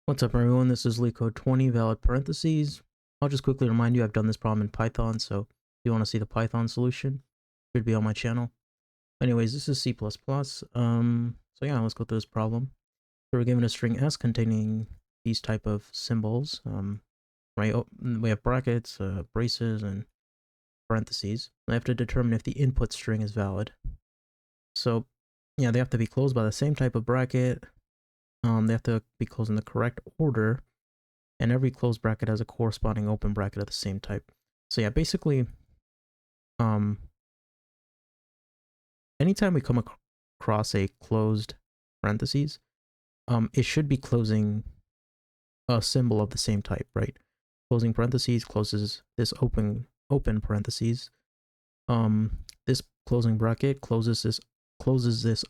What's up, everyone? This is LeetCode 20 valid parentheses. I'll just quickly remind you I've done this problem in Python, so if you want to see the Python solution, it should be on my channel. Anyways, this is C++. So yeah, let's go through this problem. So we're given a string S containing these type of symbols, right? We have brackets, braces, and parentheses. I have to determine if the input string is valid. So yeah, they have to be closed by the same type of bracket. They have to be closed in the correct order, and every closed bracket has a corresponding open bracket of the same type. So yeah, basically, anytime we come across a closed parentheses, it should be closing a symbol of the same type, right? Closing parentheses closes this open parentheses. This closing bracket closes this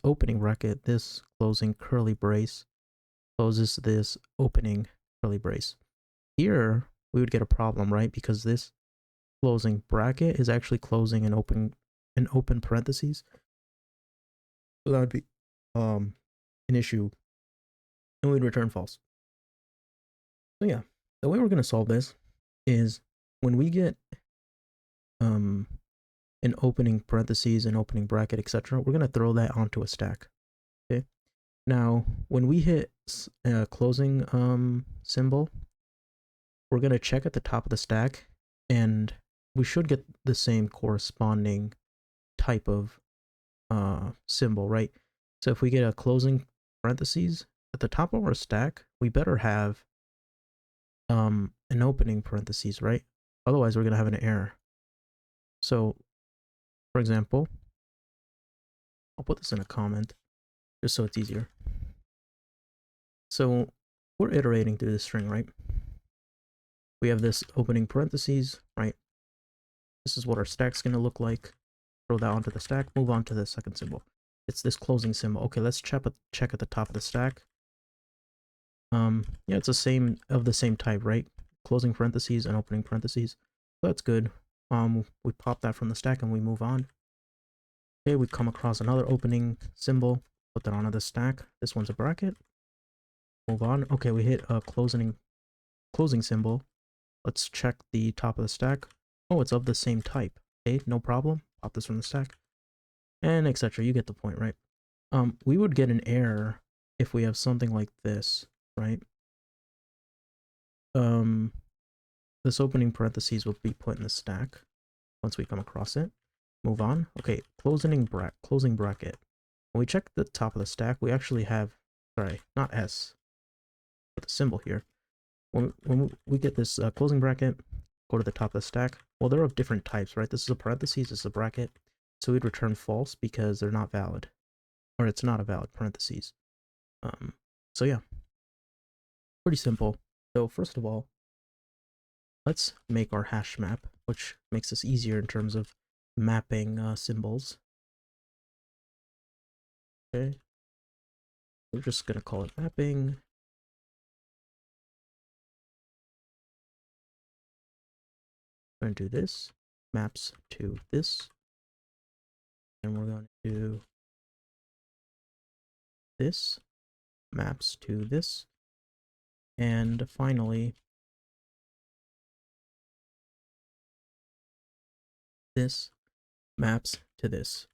opening bracket. This closing curly brace closes this opening curly brace. Here we would get a problem, right? Because this closing bracket is actually closing an open parentheses. So that would be an issue, and we'd return false. So yeah, the way we're gonna solve this is when we get an opening parentheses, an opening bracket, etc., we're gonna throw that onto a stack. Okay. Now, when we hit a closing symbol, we're gonna check at the top of the stack, and we should get the same corresponding type of symbol, right? So if we get a closing parentheses at the top of our stack, we better have an opening parentheses, right? Otherwise, we're gonna have an error. So, for example, I'll put this in a comment just so it's easier. So we're iterating through this string, right? We have this opening parentheses, right? This is what our stack's gonna look like. Throw that onto the stack, move on to the second symbol. It's this closing symbol. Okay, let's check at the top of the stack. Yeah, it's the same type, right? Closing parentheses and opening parentheses. So that's good. We pop that from the stack and we move on. Okay, we come across another opening symbol, put that onto the stack. This one's a bracket. Move on. Okay, we hit a closing symbol. Let's check the top of the stack. Oh, it's of the same type. Okay, no problem. Pop this from the stack. And etc. You get the point, right? We would get an error if we have something like this, right? This opening parentheses will be put in the stack once we come across it. Move on. Okay, closing bracket. When we check the top of the stack, we actually have, sorry, not S, but the symbol here. When we get this closing bracket, go to the top of the stack. Well, they're of different types, right? This is a parentheses, this is a bracket. So we'd return false because they're not valid, or it's not a valid parentheses. So yeah, pretty simple. So first of all, let's make our hash map, which makes this easier in terms of mapping symbols. Okay, we're just gonna call it mapping. We're going to do this, maps to this, and we're going to do this, maps to this, and finally, this maps to this.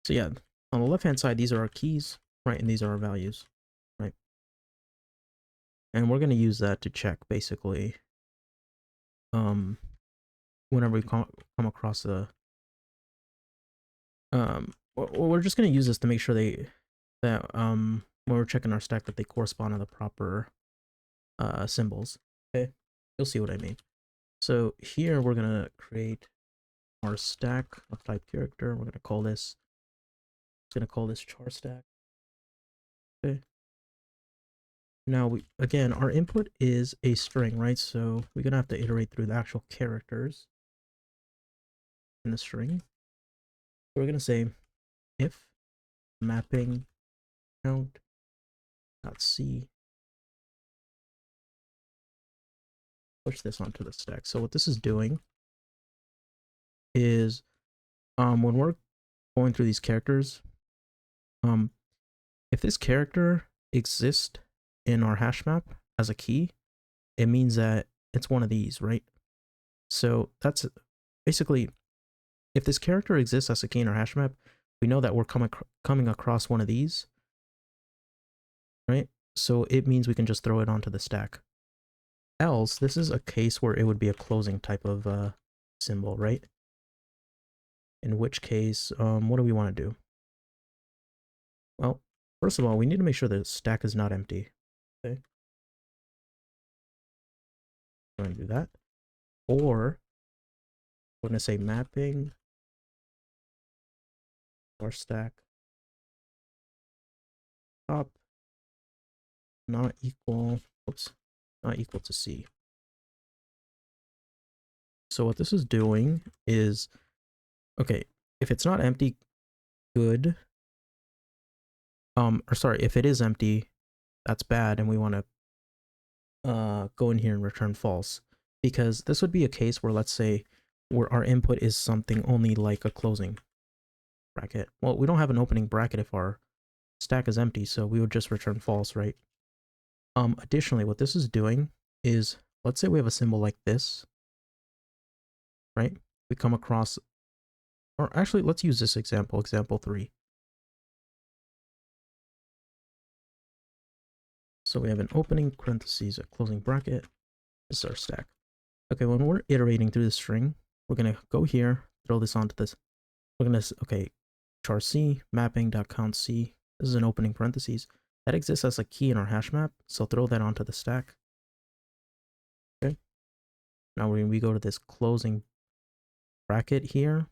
So yeah, on the left-hand side, these are our keys, right, and these are our values, right? And we're going to use that to check, basically, whenever we come across a we're just going to use this to make sure that when we're checking our stack that they correspond to the proper symbols. Okay, you'll see what I mean. So here we're going to create our stack of type character. We're going to call this char stack. Okay, now again, our input is a string, right? So we're going to have to iterate through the actual characters in the string. So we're going to say if mapping count.c, push this onto the stack. So what this is doing is when we're going through these characters, if this character exists in our hash map, as a key, it means that it's one of these, right? So that's basically, if this character exists as a key in our hash map, we know that we're coming across one of these, right? So it means we can just throw it onto the stack. Else, this is a case where it would be a closing type of symbol, right? In which case, what do we want to do? Well, first of all, we need to make sure the stack is not empty. Okay. I'm going to do that. Or we're going to say mapping or stack top not equal, oops, not equal to C. So what this is doing is, okay, if it's not empty, good. Or sorry, if it is empty, that's bad, and we want to go in here and return false, because this would be a case where, let's say, where our input is something only like a closing bracket. Well, we don't have an opening bracket if our stack is empty, so we would just return false, right? Additionally, what this is doing is, let's say we have a symbol like this, right? We come across, or actually, let's use this example, example 3. So we have an opening parentheses, a closing bracket. This is our stack. Okay, when we're iterating through the string, we're going to go here, throw this onto this. We're going to, okay, char C, mapping.count C. This is an opening parentheses. That exists as a key in our hash map, so throw that onto the stack. Okay. Now when we go to this closing bracket here,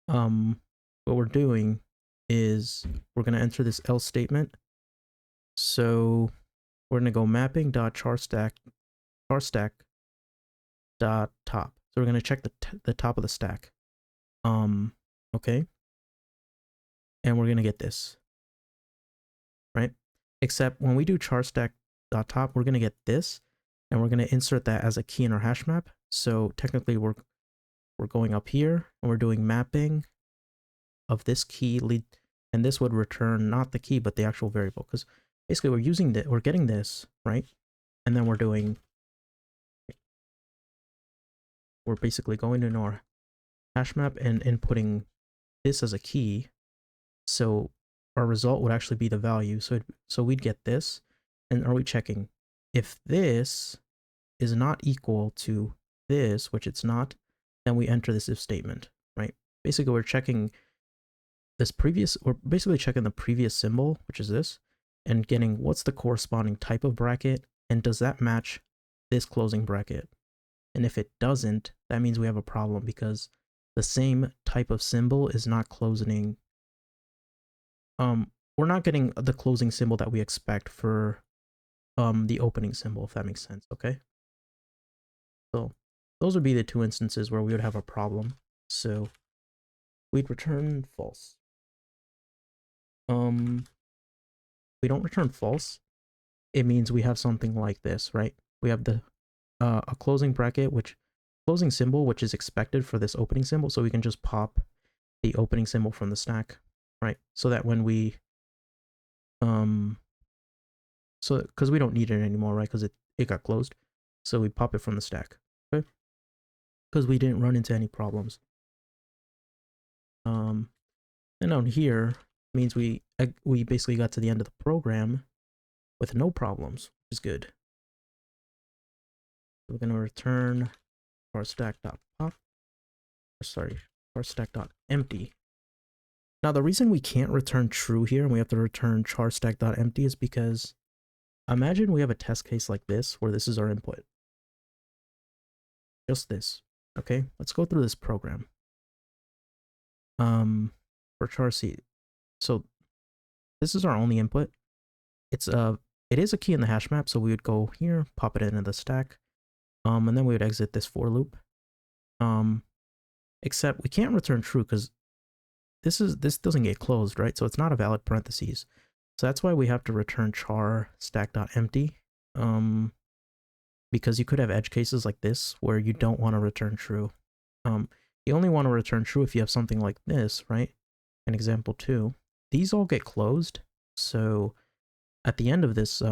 what we're doing is we're going to enter this else statement. So we're going to go mapping.charStack dot top. So we're going to check the top of the stack. Okay. And we're going to get this, right? Except when we do charStack dot top, we're going to get this, and we're going to insert that as a key in our hash map. So technically we're going up here and we're doing mapping of this key lead, and this would return not the key, but the actual variable. Because basically we're getting this, right? And then we're basically going into our hash map and inputting this as a key. So our result would actually be the value. So we'd get this, and are we checking if this is not equal to this, which it's not, then we enter this if statement, right? Basically we're checking we're basically checking the previous symbol, which is this, and getting what's the corresponding type of bracket, and does that match this closing bracket? And if it doesn't, that means we have a problem, because the same type of symbol is not closing. We're not getting the closing symbol that we expect for the opening symbol, if that makes sense. Okay, so those would be the two instances where we would have a problem. So we'd return false. We don't return false, it means we have something like this, right? We have the a closing bracket, which closing symbol, which is expected for this opening symbol, so we can just pop the opening symbol from the stack, right? So that when we so because we don't need it anymore, right? Because it got closed, so we pop it from the stack, okay? Because we didn't run into any problems. And down here means we basically got to the end of the program with no problems, which is good. We're going to return charStack.pop, sorry, charStack.empty. Now the reason we can't return true here and we have to return charStack.empty is because imagine we have a test case like this where this is our input. Just this. Okay, let's go through this program. For char C. So this is our only input. It is a key in the hash map, so we would go here, pop it into the stack, and then we would exit this for loop. Except we can't return true because this doesn't get closed, right? So it's not a valid parentheses. So that's why we have to return char stack.empty. Because you could have edge cases like this where you don't want to return true. You only want to return true if you have something like this, right? In example 2, these all get closed. So at the end of this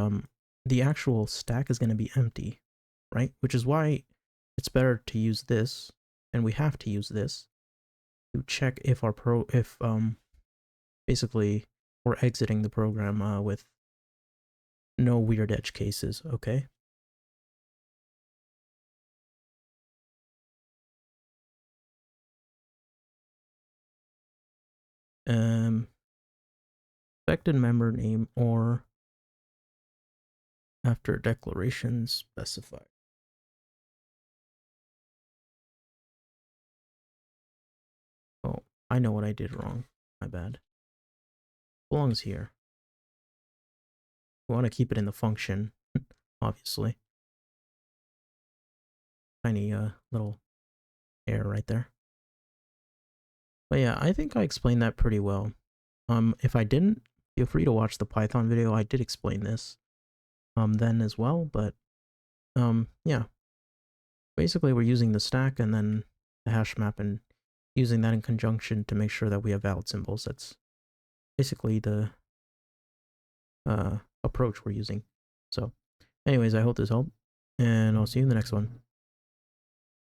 the actual stack is going to be empty, right? Which is why it's better to use this, and we have to use this to check if basically we're exiting the program with no weird edge cases, okay? Expected member name or after declaration specified. Oh, I know what I did wrong. My bad. Belongs here. We want to keep it in the function, obviously. Tiny little error right there. But yeah, I think I explained that pretty well. If I didn't, feel free to watch the Python video. I did explain this then as well, but yeah. Basically we're using the stack and then the hash map and using that in conjunction to make sure that we have valid symbols. That's basically the approach we're using. So anyways, I hope this helped, and I'll see you in the next one.